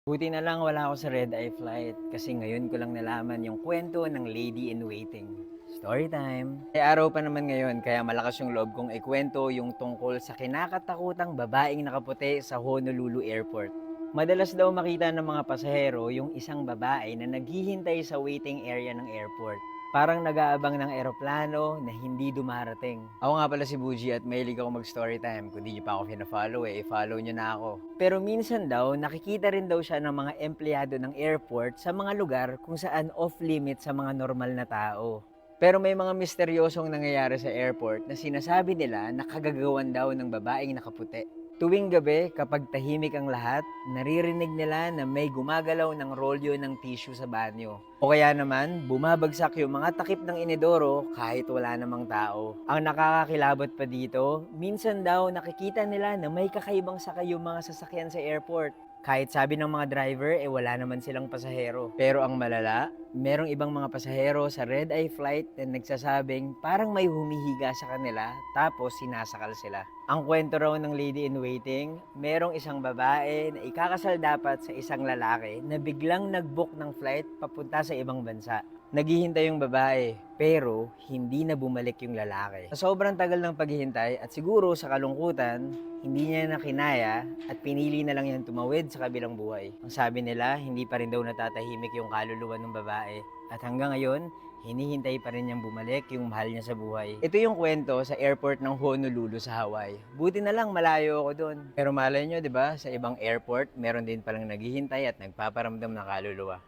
Buti na lang wala ako sa red eye flight kasi ngayon ko lang nalaman yung kwento ng lady in waiting. Story time! May araw pa naman ngayon kaya malakas yung loob kong ikwento yung tungkol sa kinakatakutang babaeng nakaputi sa Honolulu Airport. Madalas daw makita ng mga pasahero yung isang babae na naghihintay sa waiting area ng airport. Parang nag-aabang ng eroplano na hindi dumarating. Ako nga pala si Buji at mahilig ako mag-story time. Kung di niyo pa ako fina-follow i-follow niyo na ako. Pero minsan daw, nakikita rin daw siya ng mga empleyado ng airport sa mga lugar kung saan off-limit sa mga normal na tao. Pero may mga misteryosong nangyayari sa airport na sinasabi nila na kagagawan daw ng babaeng nakaputi. Tuwing gabi, kapag tahimik ang lahat, naririnig nila na may gumagalaw ng rolyo ng tissue sa banyo. O kaya naman, bumabagsak yung mga takip ng inidoro kahit wala namang tao. Ang nakakakilabot pa dito, minsan daw nakikita nila na may kakaibang sakay yung mga sasakyan sa airport. Kahit sabi ng mga driver, wala naman silang pasahero. Pero ang malala, merong ibang mga pasahero sa red eye flight na nagsasabing parang may humihiga sa kanila tapos sinasakal sila. Ang kwento raw ng lady in waiting, merong isang babae na ikakasal dapat sa isang lalaki na biglang nag-book ng flight papunta sa ibang bansa. Naghihintay yung babae, pero hindi na bumalik yung lalaki. Sa sobrang tagal ng paghihintay at siguro sa kalungkutan, hindi niya na kinaya at pinili na lang niyang tumawid sa kabilang buhay. Ang sabi nila, hindi pa rin daw natatahimik yung kaluluwa ng babae. At hanggang ngayon, hinihintay pa rin niyang bumalik yung mahal niya sa buhay. Ito yung kwento sa airport ng Honolulu sa Hawaii. Buti na lang malayo ako doon. Pero malay nyo, di ba, sa ibang airport, meron din palang naghihintay at nagpaparamdam ng kaluluwa.